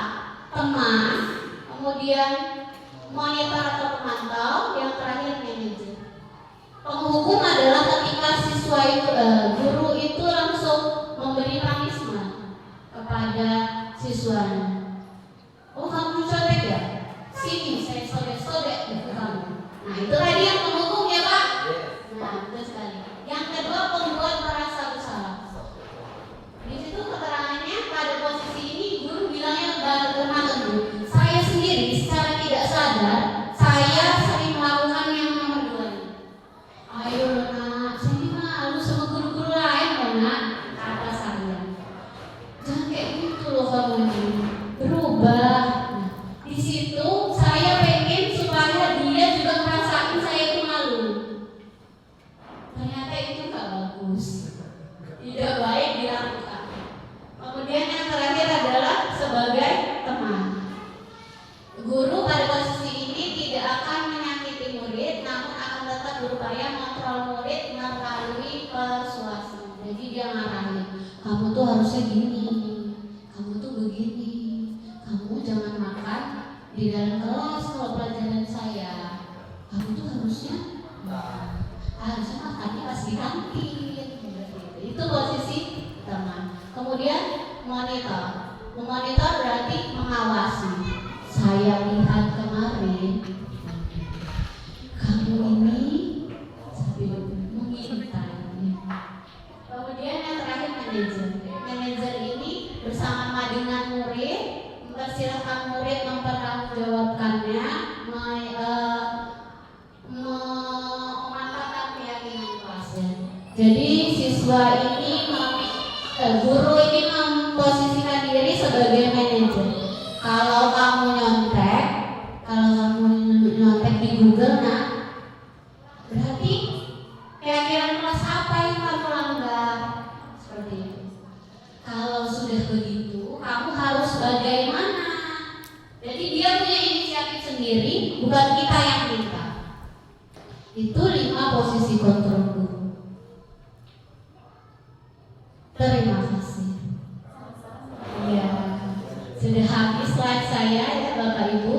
teman, kemudian monitor atau pemantau, yang terakhir manajer. Penghukum adalah ketika siswa itu, guru itu langsung memberi punishment kepada siswanya. Oh kamu contek ya? Sini saya sobek-sobek ke kamu. Nah itu tadi yang penghukum ya Pak? Nah betul sekali. Yang kedua pembuat merasa bersalah. Di situ keterangannya pada posisi ini guru bilangnya bermacam Bu. Saya sendiri secara tidak sadar saya sering melakukan yang nomor 2 ini. Ayo nak, saya ini malu sama guru-guru lain loh nak, kata saya. Jangan kayak gitu loh kamu ini, berubah. Nah, di situ saya pengen supaya dia juga ngerasain saya itu malu. Ternyata itu gak bagus, tidak baik dilakukan. Kemudian yang terakhir adalah sebagai teman. Guru pada posisi ini tidak akan menyakiti murid, namun akan tetap berupaya mengontrol murid melalui persuasi. Jadi dia ngarahin, kamu tuh harusnya gini, kamu tuh begini, kamu jangan makan di dalam kelas kalau pelajaran saya, kamu tuh harusnya makannya pas di kantin. Itu posisi teman. Kemudian memonitor berarti mengawasi. Saya lihat kemarin kamu ini sambil mengintai. Kemudian yang terakhir manajer. Manajer ini bersama dengan murid mempersilahkan murid mempertanggungjawabkannya, Jadi siswa ini guru ini memposisikan diri sebagai manajer. Kalau kamu nyontek di Google, nah berarti keyakinan kelas apa yang kamu langgar? Seperti itu. Kalau sudah begitu, kamu harus bagaimana? Jadi dia punya inisiatif sendiri, bukan kita yang minta. Itu 5 posisi kontrol guru. Terima kasih. Ya, sudah habis slide saya ya Bapak Ibu.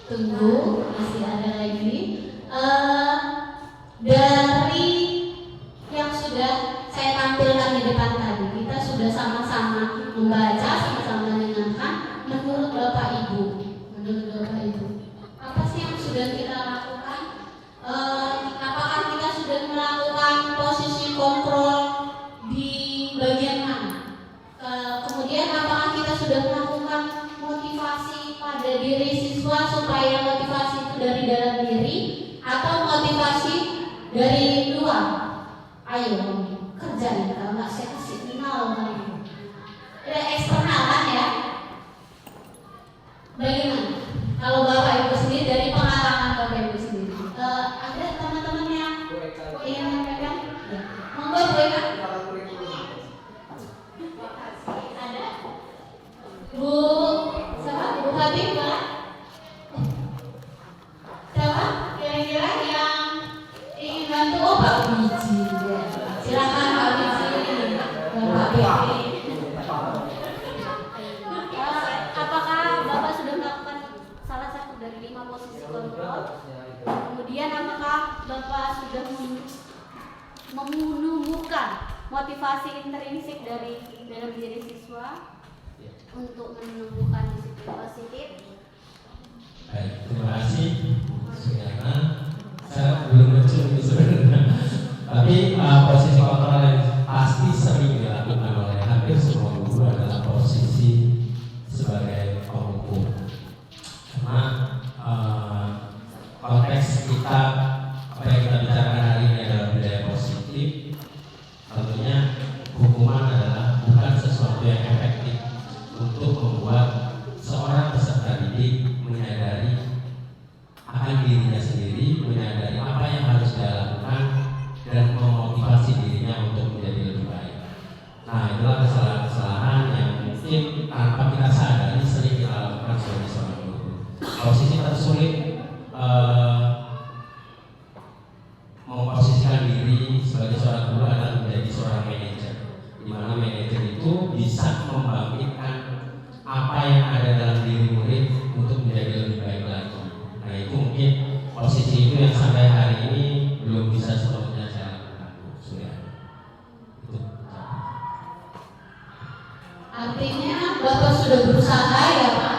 Tunggu, masih ada lagi. Dari yang sudah saya tampilkan di depan tadi, kita sudah sama-sama membaca, sama-sama mendengarkan. Menurut Bapak Ibu, apa sih yang sudah kita lakukan? Apakah kita sudah melakukan posisi kontrol di bagian mana? Kemudian apakah kita sudah melakukan motivasi pada diri siswa supaya motivasi itu dari dalam diri atau motivasi dari luar? Ayo kerjain, kalau nggak saya kasih 0 kali. Eksternalan ya. Bagaimana? Kalau Bapak Ibu sendiri dari pengalaman Bapak Ibu sendiri, ada teman-teman yang ingin menyampaikan? Ya. Monggo Bu Eka. Ada? Bu siapa? Bu Habib boleh? Siapa? Kira-kira yang ingin bantu? Oh Pak Wiji. Silakan Pak Wiji. Pak Wiji. Apakah Bapak sudah melakukan salah satu dari 5 posisi kontrol? Kemudian apakah Bapak sudah menumbuhkan motivasi intrinsik dari dalam diri siswa untuk menumbuhkan disiplin positif? Baik, terima kasih Suyana. Saya belum mencium itu sebenarnya. Tapi posisi kontrol yang pasti sering dilakukan oleh hampir semua guru adalah posisi sebagai pengukur. Karena konteks kita, apa yang kita bicarakan hari ini adalah budaya positif. Tentunya hukuman adalah bukan sesuatu yang efektif untuk membuat seorang peserta didik menyadari akan dirinya sendiri, menyadari apa yang harus dia lakukan dan memotivasi dirinya untuk menjadi lebih baik. Nah, itulah kesalahan-kesalahan yang mungkin tanpa kita sadari sering kita lakukan sebagai seorang guru. Posisi tersulit memposisikan diri sebagai seorang guru adalah menjadi seorang manajer, di mana manajer itu bisa membangkitkan apa yang ada dalam diri murid untuk menjadi lebih baik lagi. Nah, itu mungkin posisi itu yang sampai hari ini belum bisa sepenuhnya saya lakukan. Sudah. Itu. Artinya Bapak sudah berusaha ya Pak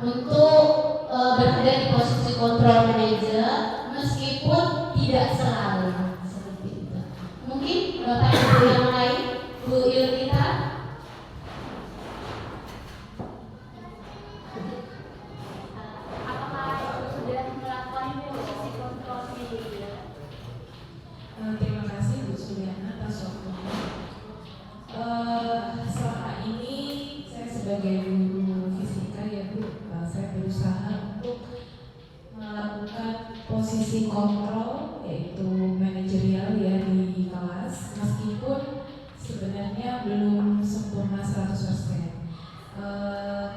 untuk berada di posisi kontrol manajer meskipun tidak selalu seperti itu. Mungkin Bapak Ibu yang lain, Bu Yulita. Apakah sudah melakukan posisi kontrol manajer? Terima kasih Bu Suyana atas waktunya. Selama ini saya sebagai guru fisika ya Bu, saya berusaha untuk melakukan posisi kontrol yaitu manajerial ya di kelas, meskipun sebenarnya belum sempurna 100%.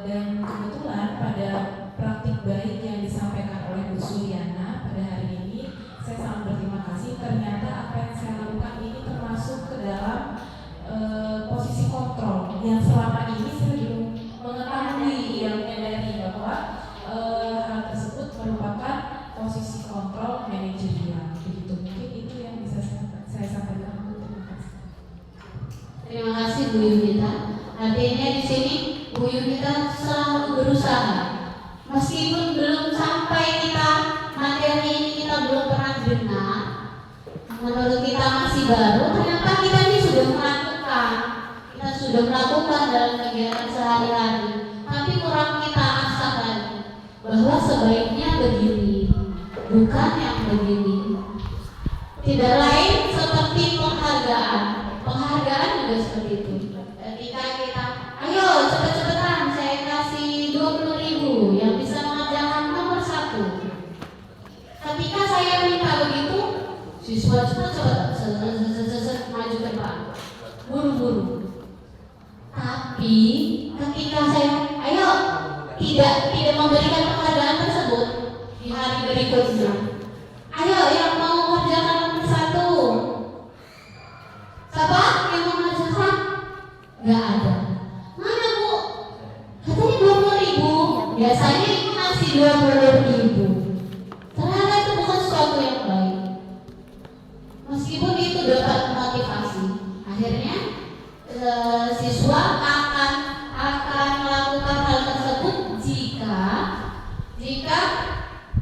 Dan kebetulan pada praktik baik yang disampaikan oleh Bu Suyana pada hari ini, saya sangat berterima kasih. Ternyata apa yang saya lakukan ini termasuk ke dalam posisi kontrol yang selama ini saya belum mengetahui, yang menyadari bahwa hal tersebut merupakan posisi kontrol manajerial. Begitu, mungkin itu yang bisa saya sampaikan. Terima kasih. Terima kasih Bu Yunita. Artinya di sini Bu Yunita selalu berusaha, meskipun belum sampai kita materi ini kita belum pernah dengar, menurut kita masih baru, ternyata kita ini sudah melakukan dalam kegiatan sehari-hari, tapi kurang kita asah lagi bahwa sebaiknya begini, bukan yang begini. Tidak lain memberikan penghargaan tersebut di hari berikutnya. Ayo yang mau mengerjakan nomor 1. Siapa yang mau mengerjakan? Gak ada. Mana Bu? Katanya 20.000. Biasanya itu masih 20.000. Ternyata itu bukan sesuatu yang baik. Meskipun itu dapat motivasi, akhirnya siswa akan melakukan hal tersebut jika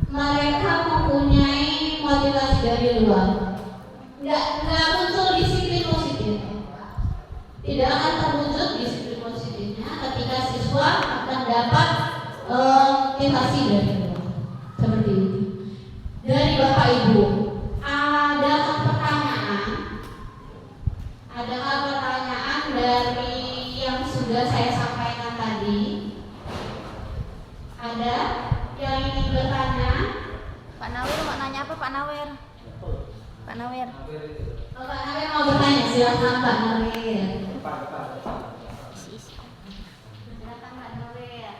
mereka mempunyai motivasi dari luar. Nggak muncul disiplin positif. Tidak akan terwujud disiplin positifnya ketika siswa akan dapat motivasi dari luar. Seperti itu. Dari Bapak Ibu, adakah pertanyaan dari yang sudah saya sampaikan tadi? Ada yang ingin bertanya? Pak Nawir mau nanya apa Pak Nawir? Pak Nawir. Pak Nawir mau bertanya, silakan Pak Nawir. Silakan Pak Nawir.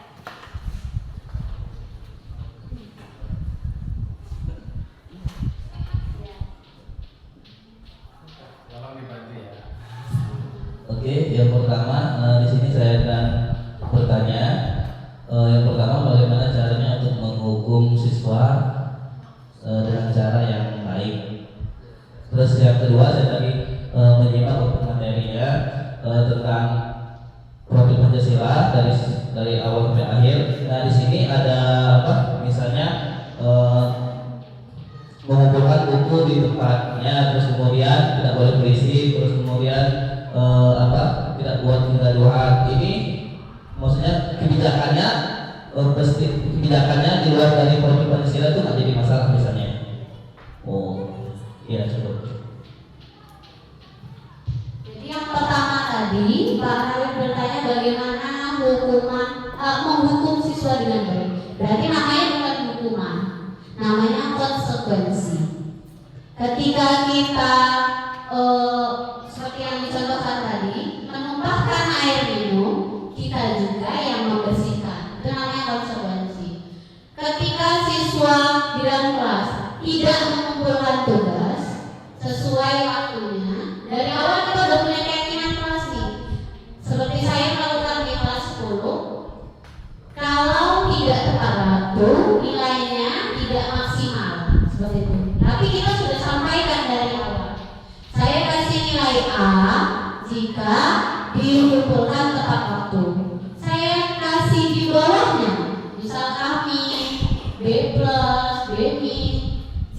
Oke, yang pertama di sini saya akan bertanya. Yang pertama, bagaimana caranya untuk menghukum siswa dengan cara yang baik. Terus yang kedua, saya tadi menyimak materinya tentang profil Pancasila dari awal sampai akhir. Nah, di sini ada apa? Misalnya mengumpulkan buku di tempatnya, terus kemudian tidak boleh berisik, terus kemudian tidak buat kegaduhan. Ini maksudnya kebijakannya di luar dari profil Pancasila itu nggak jadi masalah misalnya. Oh iya, cukup. Jadi yang pertama tadi Pak Nawir bertanya bagaimana menghukum siswa dengan baik. Berarti namanya bukan hukuman, namanya konsekuensi. Ketika kita seperti yang dicontohkan tadi, menumpahkan air minum, kita juga yang membersihkan. Itu namanya konsekuensi. Ketika siswa di dalam kelas tidak mengumpulkan tugas sesuai waktunya, dari awal kita udah punya keyakinan kelas nih. Seperti saya melakukan di kelas 10, kalau tidak tepat waktu, nilainya tidak maksimal. Seperti itu. Tapi kita sudah sampaikan dari awal. Saya kasih nilai A jika dikumpulkan tepat waktu. Saya kasih di bawahnya, misal kami B+, B-,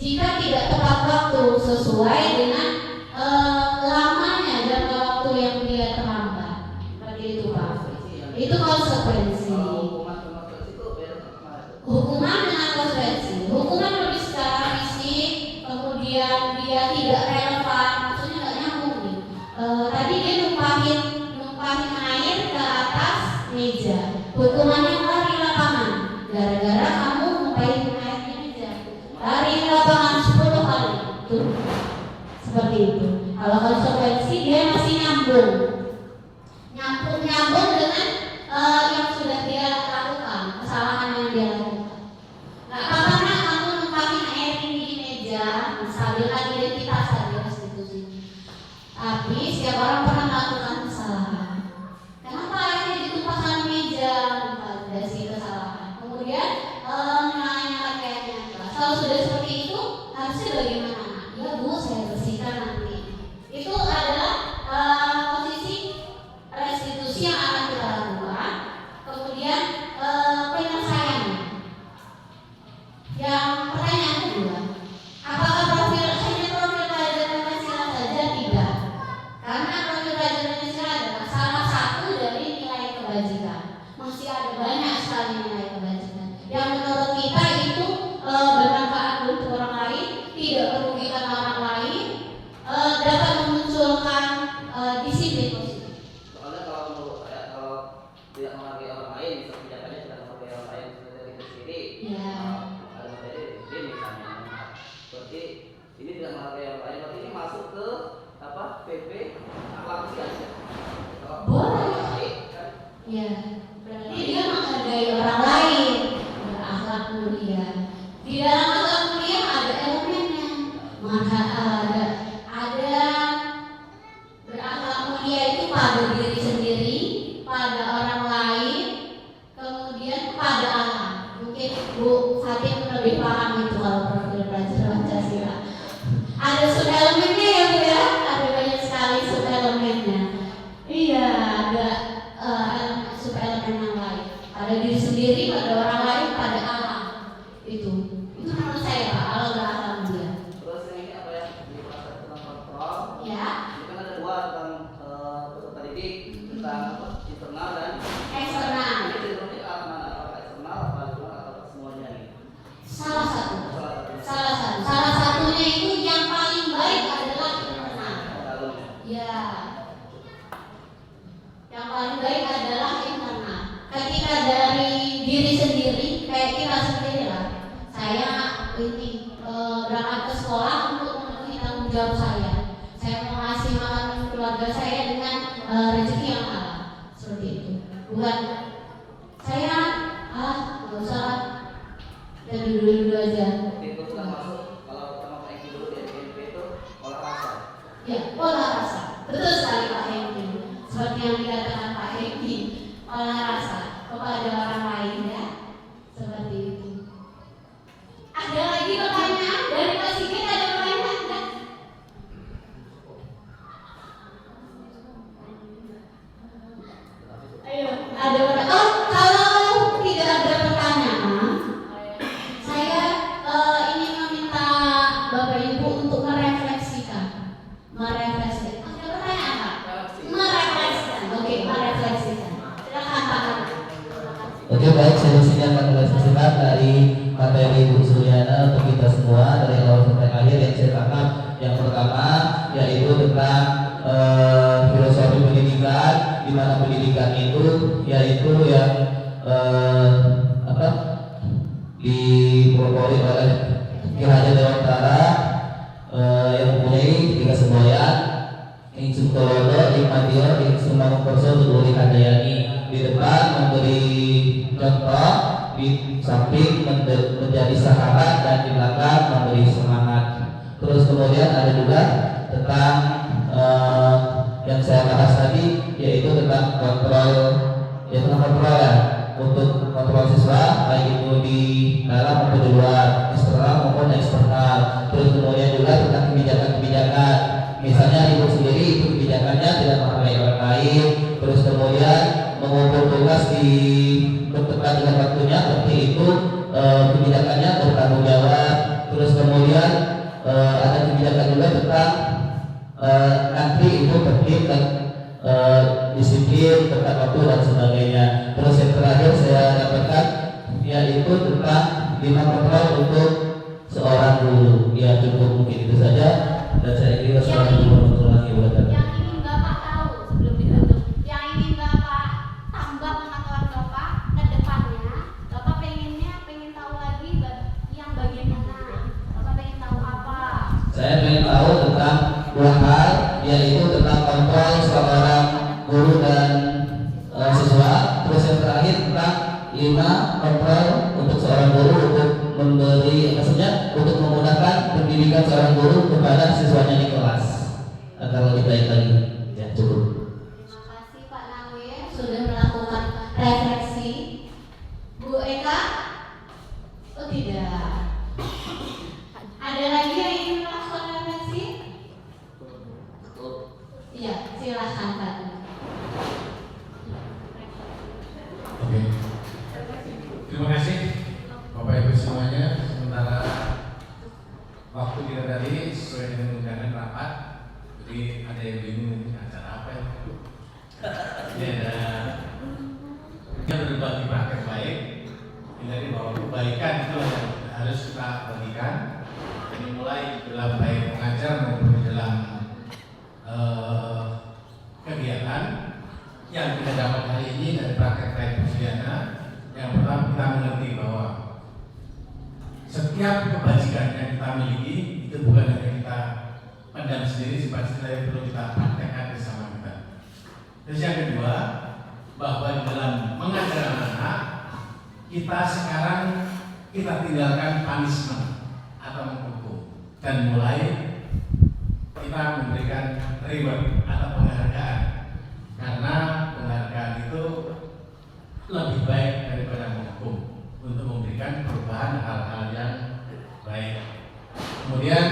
jika tidak tepat waktu sesuai dengan lamanya jangka waktu yang dia terlambat. Seperti itu Pak. Itu konsekuensi. Hukuman dengan konsekuensi. Hukuman lebih secara fisik, kemudian dia tidak relevan, maksudnya nggak nyambung nih. Tadi dia numpahin air ke atas meja. Hukumannya lari lapangan. Gara-gara kamu numpahin air di meja. Lari lapangan 10 kali. Tuh. Seperti itu. Kalau konsekuensi dia masih nyambung dengan yang sudah dia lakukan, kesalahan yang dia lakukan. Nah, karena kamu numpahin air ini di meja, misalnya identitas tadi restitusi. Tapi setiap orang pernah melakukan kesalahan. Kenapa airnya ditumpahkan di meja? Dari si kesalahan. Kemudian nilainya pakaiannya. Kalau sudah seperti itu, harusnya bagaimana? Ya Bu, saya bersihkan nanti. Itu adalah posisi restitusi yang akan kita lakukan. Kemudian penyelesaiannya. Yang pertanyaan kedua, apakah profil pelajaran Pancasila saja? Tidak. Karena profil pelajaran Pancasila adalah salah satu dari nilai kebajikan. Masih ada banyak sekali nilai kebajikan yang menurut kita itu bermanfaat untuk orang lain, tidak merugikan orang lain, dapat memunculkan disiplin positif. Soalnya kalau menurut saya, kalau tidak menghargai orang lain, kebijakannya tidak menghargai orang lain seperti kita sendiri. Ya. Ada materi ini misalnya. Berarti ini tidak menghargai orang lain. Berarti ini masuk ke apa? PP akhlak aja. Boleh. Ya. Berarti dia menghargai orang lain. mungkin Bu Fatin lebih paham itu kalau profil pelajar Pancasila. Ada subelemennya ya Bu ya, ada banyak sekali subelemennya. Iya, ada subelemen yang lain. Pada diri sendiri, pada orang lain, pada alam. Itu menurut saya Pak, alam dan alam dia. Terus ini apa ya? Di proses tentang kontrol. Ya. Ini kan ada dua tentang peserta didik, tentang internal dan Eksternal. Ini cenderungnya ke arah mana? Apakah eksternal, apa luar, atau semuanya nih? Salah satu. Salah satu. Salah satunya itu yang paling baik adalah internal. Dalamnya. Ya. Yang paling baik adalah internal. Ketika dari diri sendiri, kayak kita sendiri lah. Saya ini berangkat ke sekolah untuk memenuhi tanggung jawab saya. Saya mau ngasih makan keluarga saya dengan rezeki yang halal. Seperti itu. Bukan saya nggak usah dan dulu aja. Itu sudah masuk. Kalau kita mau PNG dulu di PNG itu olah rasa. Ya, olah rasa. Betul sekali Pak Hengki. Seperti yang dikatakan Pak Hengki, olah rasa kepada orang lain ya. Seperti itu. Ada lagi pertanyaan dari Pak Sigit, ada pertanyaan enggak? Ayo, ada pertanyaan. Oh, kalau tidak ada pertanyaan, saya ingin meminta Bapak Ibu untuk merefleksikan. Ada pertanyaan Pak? Merefleksikan. Oke, merefleksikan. Silakan Pak. Oke, baik, saya di sini akan merefleksikan dari materi Bu Suliana untuk kita semua dari awal sampai akhir yang saya tangkap. Yang pertama yaitu tentang filosofi pendidikan, di mana pendidikan itu yaitu yang dipropori oleh Ki Hajar Dewantara yang mempunyai 3 semboyan, Ing Sukorodo, Ing Matio, Ing Sumanungkurso, Tuduri Handayani. Di depan memberi contoh, di samping menjadi sahabat, dan di belakang memberi semangat. Terus kemudian ada juga tentang yang saya bahas tadi, yaitu tentang kontrol ya, untuk kontrol siswa baik itu di dalam maupun di luar, internal maupun eksternal. Terus kemudian juga tentang kebijakan-kebijakan, misalnya ibu sendiri itu kebijakannya tidak menghargai orang lain. Terus kemudian mengumpul tugas di bertepat dengan waktunya, seperti itu kebijakannya bertanggung jawab. Terus kemudian ada kebijakan juga tentang nanti itu tertib dan disiplin, tepat waktu dan sebagainya. Terus yang terakhir saya dapatkan yaitu tentang 5 kontrol untuk seorang guru. Ya, cukup mungkin itu saja, dan saya kira Assalamualaikum warahmatullahi wabarakatuh. Yang ingin Bapak tahu sebelum ditutup, yang ingin Bapak tambah pengetahuan Bapak ke depannya, Bapak pengen tahu lagi yang bagian mana? Bapak pengen tahu apa? Saya ingin tahu tentang 2 hal, yaitu tentang kontrol seorang guru dan siswa. Terus yang terakhir tentang 5 kontrol untuk seorang guru untuk memberi, maksudnya untuk menggunakan pendidikan seorang guru kepada siswanya di kelas agar lebih baik lagi. Ya, cukup. Terima kasih Pak Nawir sudah melakukan refleksi. Bu Eka? Oh tidak. Ada lagi yang ingin melakukan refleksi? Iya, silakan Pak. Oke. Terima kasih Bapak Ibu semuanya. Sementara waktu kita tadi sesuai dengan undangan rapat, jadi ada yang bingung ini acara apa ya? Ini ada yang berbagi praktek baik. Jadi bahwa kebaikan itu yang harus kita bagikan. Ini mulai dalam baik mengajar maupun di dalam kegiatan yang kita dapat hari ini dari praktek baik Busiana. Yang pertama, kita mengerti bahwa setiap kebajikan yang kita miliki itu bukan hanya kita pandang sendiri, tapi perlu kita praktekkan bersama kita. Terus yang kedua, bahwa di dalam mengajar anak-anak kita sekarang kita tinggalkan punishment atau menghukum dan mulai kita memberikan reward atau penghargaan, karena penghargaan itu lebih baik daripada menghukum untuk memberikan memberikan perubahan hal-hal yang baik. Kemudian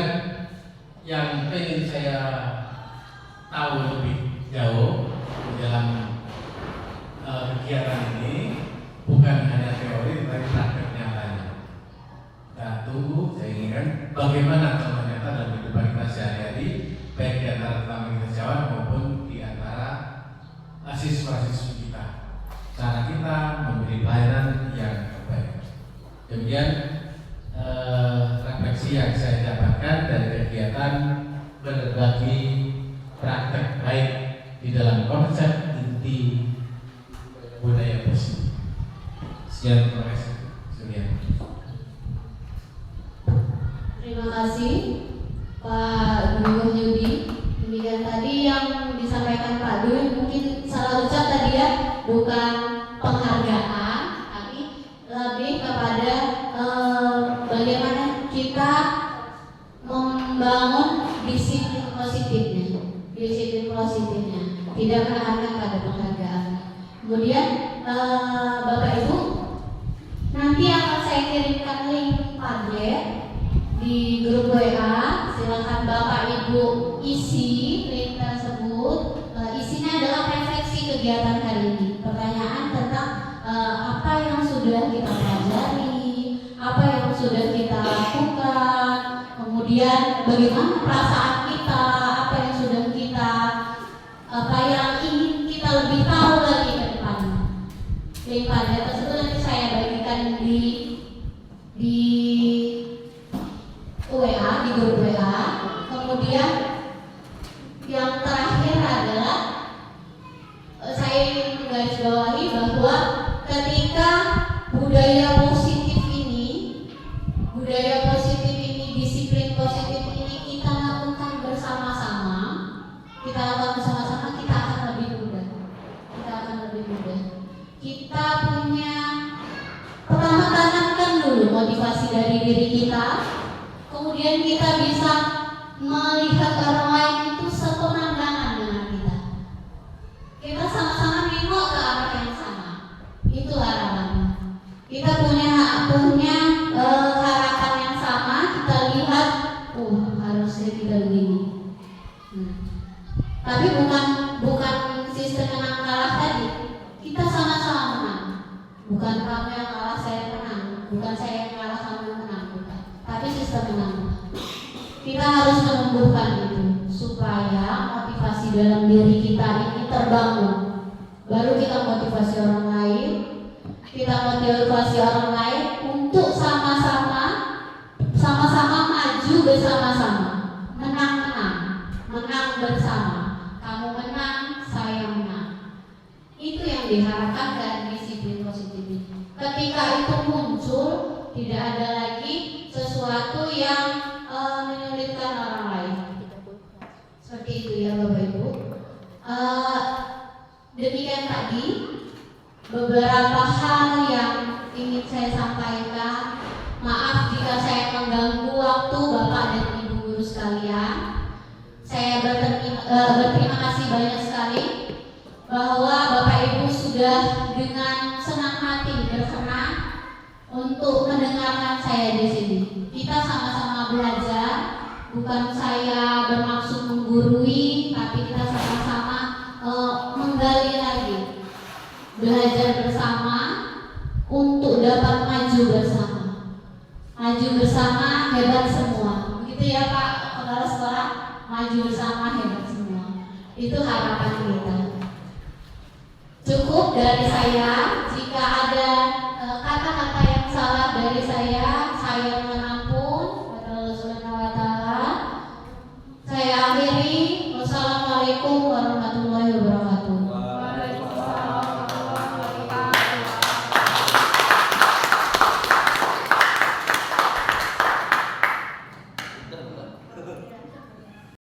yang ingin saya tahu lebih jauh di dalam kegiatan ini bukan hanya teori tetapi praktek nyatanya. Kita tunggu, saya inginkan bagaimana contoh nyata dalam kehidupan kita sehari-hari, baik di antara tamu kita jawab maupun di antara siswa-siswi kita. Cara kita memberi pelayanan yang terbaik. Demikian refleksi yang saya dapatkan dari kegiatan berbagi praktek baik di dalam konsep inti budaya positif. Sekian, terima kasih. Terima kasih Pak Dwi Yudi. Demikian tadi yang disampaikan Pak Dwi, mungkin salah ucap tadi ya, bukan penghargaan, tapi lebih kepada bagaimana kita membangun disiplin positifnya, tidak menekankan pada penghargaan. Kemudian Bapak Ibu, nanti akan saya kirimkan link Padlet di grup WA. Silakan Bapak Ibu isi link tersebut. Isinya adalah refleksi kegiatan hari ini, pertanyaan tentang apa yang sudah kita pelajari, apa yang sudah kita lakukan, kemudian bagaimana perasaan kita, apa yang sudah kita, apa yang ingin kita lebih tahu lagi ke depannya. Link Padlet tersebut nanti saya bagikan di WA, di grup WA. Kemudian yang terakhir adalah saya ingin menggarisbawahi bahwa ketika budaya positif ini, disiplin positif ini kita lakukan bersama-sama, kita akan lebih mudah. Kita punya, pertama tanamkan dulu motivasi dari diri kita. Kemudian kita bisa melihat orang lain itu sepenangangan dengan kita. Kita sama-sama nengok ke arah yang sama. Itu harapannya. Kita punya harapan yang sama. Kita lihat, harusnya kita begini. Tapi bukan sistem menang kalah tadi. Kita sama-sama menang. Bukan kamu yang kalah, saya menang. Bukan saya yang kalah, kamu yang menang. Bukan. Tapi sistem menang. Kita harus menumbuhkan itu supaya motivasi dalam diri kita ini terbangun. Baru kita motivasi orang lain. Kita motivasi orang lain untuk sama-sama maju bersama-sama. Menang bersama. Kamu menang, saya menang. Itu yang diharapkan dari disiplin positif ini. Ketika itu muncul, tidak ada lagi sesuatu yang menyulitkan orang lain. Seperti itu ya Bapak Ibu. Demikian tadi beberapa hal yang ingin saya sampaikan. Maaf jika saya mengganggu waktu Bapak dan Ibu guru sekalian. Saya berterima kasih banyak sekali bahwa Bapak Ibu sudah dengan senang hati berkenan untuk mendengarkan saya di sini. Kita sama-sama belajar, bukan saya bermaksud menggurui, tapi kita sama-sama menggali lagi, belajar bersama untuk dapat maju bersama. Maju bersama, hebat semua. Begitu ya Pak Kepala Sekolah, maju bersama, hebat semua. Itu harapan kita. Cukup dari saya. Jika ada kata-kata yang salah dari saya mohon ampun kepada Allah Subhanahu wa taala. Saya akhiri. Wassalamualaikum warahmatullahi wabarakatuh.